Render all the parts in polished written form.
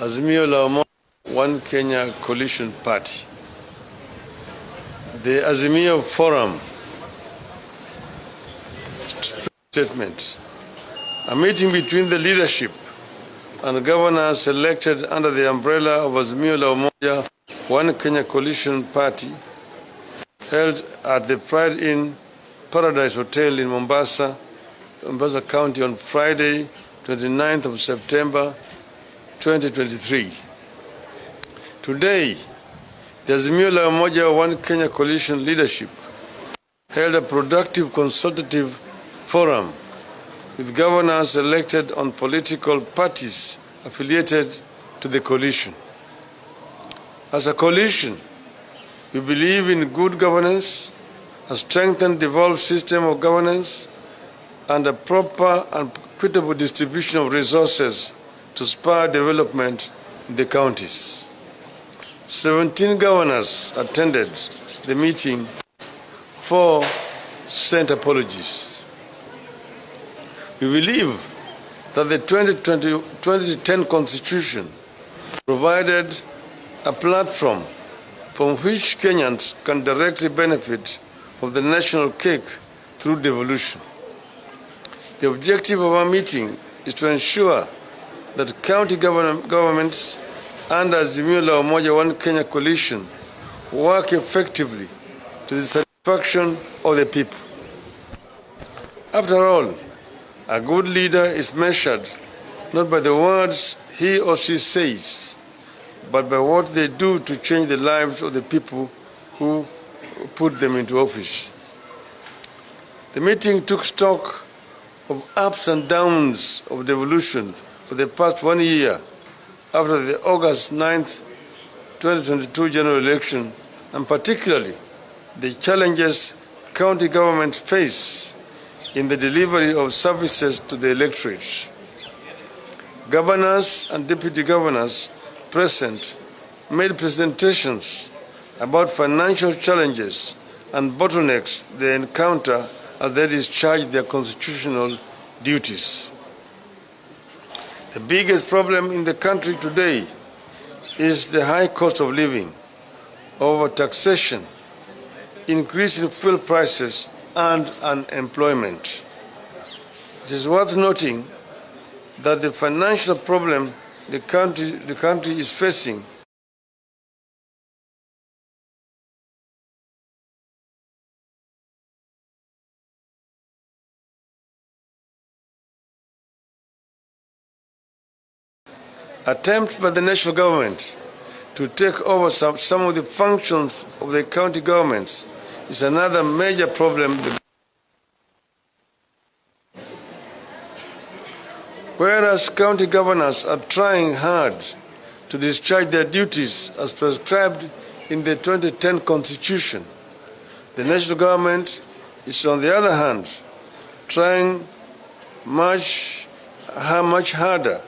Azimio One Kenya Coalition Party. The Azimio Forum statement. A meeting between the leadership and governors elected under the umbrella of Azimio One Kenya Coalition Party held at the Pride Inn Paradise Hotel in Mombasa County on Friday, 29th of September 2023. Today, the Azimio One Kenya Coalition leadership held a productive consultative forum with governors elected on political parties affiliated to the coalition. As a coalition, we believe in good governance, a strengthened, devolved system of governance, and a proper and equitable distribution of resources to spur development in the counties. 17 governors attended the meeting. 4 sent apologies. We believe that the 2010 Constitution provided a platform from which Kenyans can directly benefit from the national cake through devolution. The objective of our meeting is to ensure that county governments under Azimio One Kenya Coalition work effectively to the satisfaction of the people. After all, a good leader is measured not by the words he or she says, but by what they do to change the lives of the people who put them into office. The meeting took stock of ups and downs of devolution for the past 1 year after the August 9th, 2022 general election, and particularly the challenges county governments face in the delivery of services to the electorate. Governors and deputy governors present made presentations about financial challenges and bottlenecks they encounter as they discharge their constitutional duties. The biggest problem in the country today is the high cost of living, over-taxation, increase in fuel prices, and unemployment. It is worth noting that the financial problem the country is facing attempts by the national government to take over some of the functions of the county governments is another major problem. Whereas county governors are trying hard to discharge their duties as prescribed in the 2010 Constitution, the national government is, on the other hand, trying much harder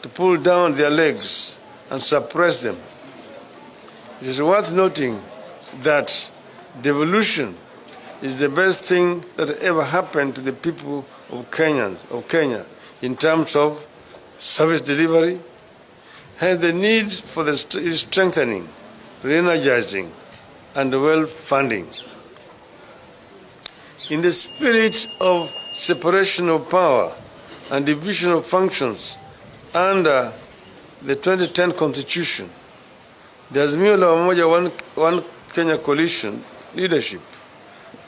to pull down their legs and suppress them. It is worth noting that devolution is the best thing that ever happened to the people of Kenya in terms of service delivery, hence the need for the strengthening, re-energizing, and well-funding. In the spirit of separation of power and division of functions under the 2010 Constitution, the Azimio One Kenya Coalition leadership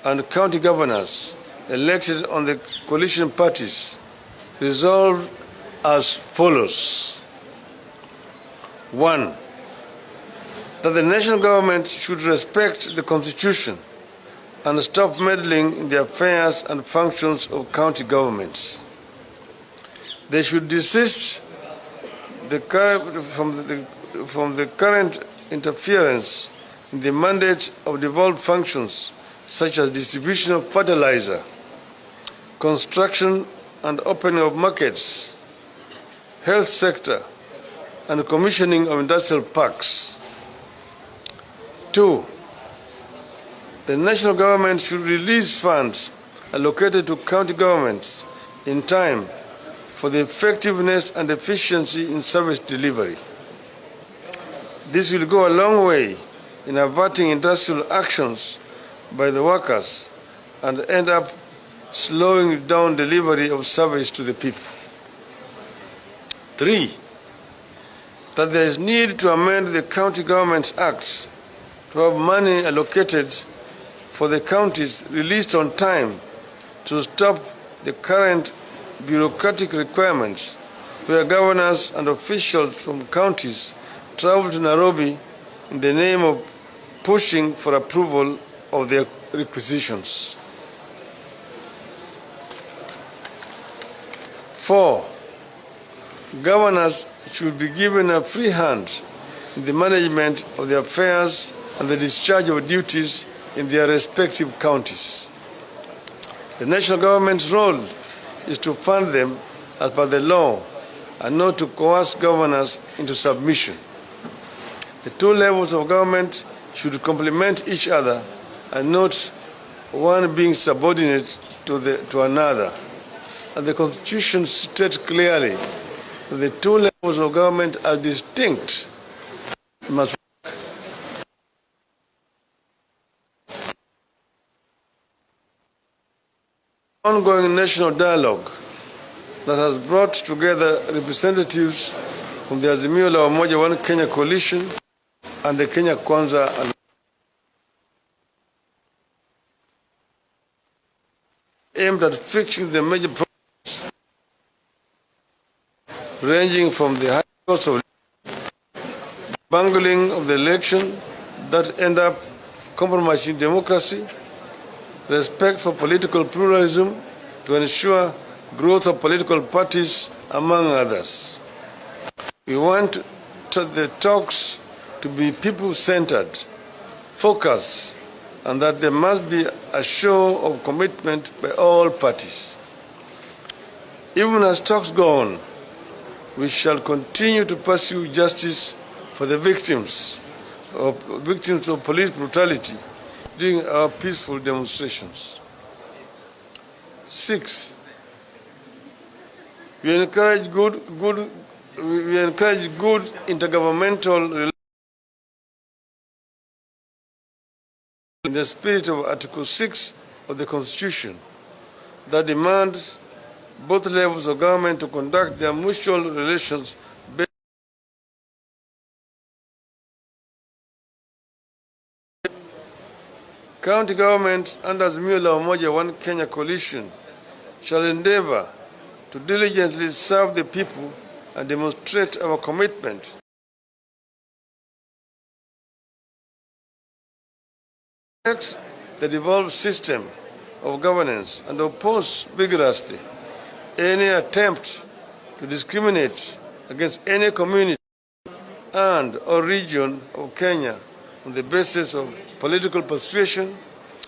and county governors elected on the coalition parties resolved as follows. 1. That the national government should respect the Constitution and stop meddling in the affairs and functions of county governments. They should desist from the current interference in the mandate of devolved functions such as distribution of fertilizer, construction and opening of markets, health sector, and commissioning of industrial parks. 2. The national government should release funds allocated to county governments in time for the effectiveness and efficiency in service delivery. This will go a long way in averting industrial actions by the workers and end up slowing down delivery of service to the people. 3, that there is need to amend the County Governments Act to have money allocated for the counties released on time to stop the current bureaucratic requirements where governors and officials from counties travel to Nairobi in the name of pushing for approval of their requisitions. 4, governors should be given a free hand in the management of their affairs and the discharge of duties in their respective counties. The national government's role is to fund them as per the law and not to coerce governors into submission. The two levels of government should complement each other and not one being subordinate to another. And the Constitution states clearly that the two levels of government are distinct. Must ongoing national dialogue that has brought together representatives from the Azimio la Umoja One Kenya coalition and the Kenya Kwanza aimed at fixing the major problems ranging from the high cost of bungling of the election that end up compromising democracy, respect for political pluralism to ensure growth of political parties, among others. We want the talks to be people-centered, focused, and that there must be a show of commitment by all parties. Even as talks go on, we shall continue to pursue justice for the victims of police brutality during our peaceful demonstrations. 6, we encourage good intergovernmental relations in the spirit of Article 6 of the Constitution that demands both levels of government to conduct their mutual relations based county governments under Azimio la Umoja One Kenya coalition shall endeavor to diligently serve the people and demonstrate our commitment to the devolved system of governance and oppose vigorously any attempt to discriminate against any community and or region of Kenya on the basis of political persuasion,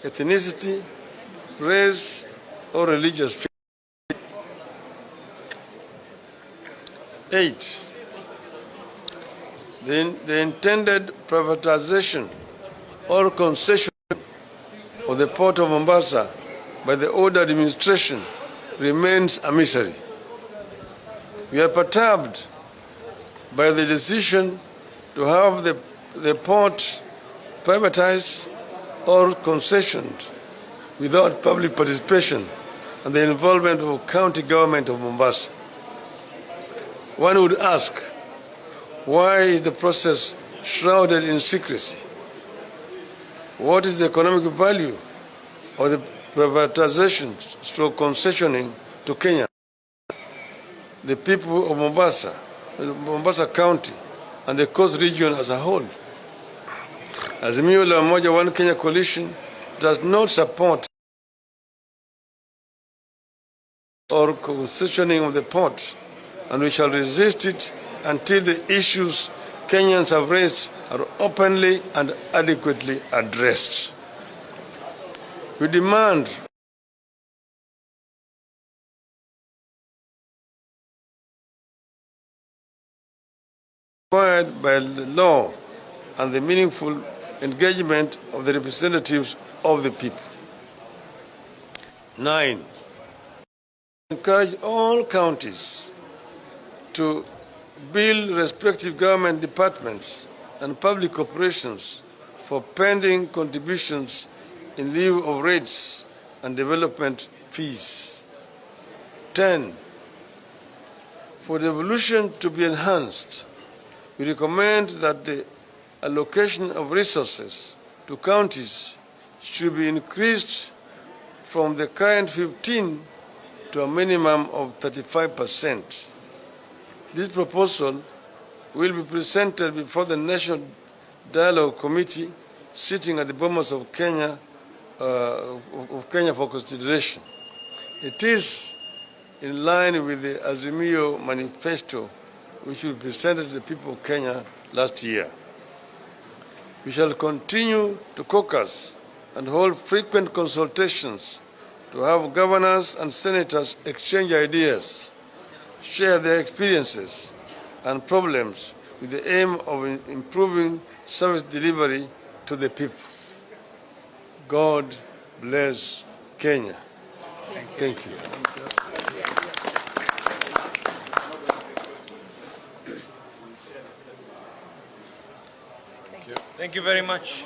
ethnicity, race, or religious faith. 8, the intended privatization or concession of the Port of Mombasa by the old administration remains a mystery. We are perturbed by the decision to have the port privatized or concessioned without public participation and the involvement of county government of Mombasa. One would ask, why is the process shrouded in secrecy? What is the economic value of the privatization stroke concessioning to Kenya, the people of Mombasa County, and the coast region as a whole? Azimio la Umoja One Kenya coalition does not support or concessioning of the port, and we shall resist it until the issues Kenyans have raised are openly and adequately addressed. We demand required by the law and the meaningful engagement of the representatives of the people. 9, encourage all counties to build respective government departments and public operations for pending contributions in lieu of rates and development fees. 10. For devolution to be enhanced, we recommend that the allocation of resources to counties should be increased from the current 15 to a minimum of 35%. This proposal will be presented before the National Dialogue Committee sitting at the Bomas of Kenya for consideration. It is in line with the Azimio manifesto which we presented to the people of Kenya last year. We shall continue to caucus and hold frequent consultations to have governors and senators exchange ideas, share their experiences and problems with the aim of improving service delivery to the people. God bless Kenya. Thank you. Thank you very much.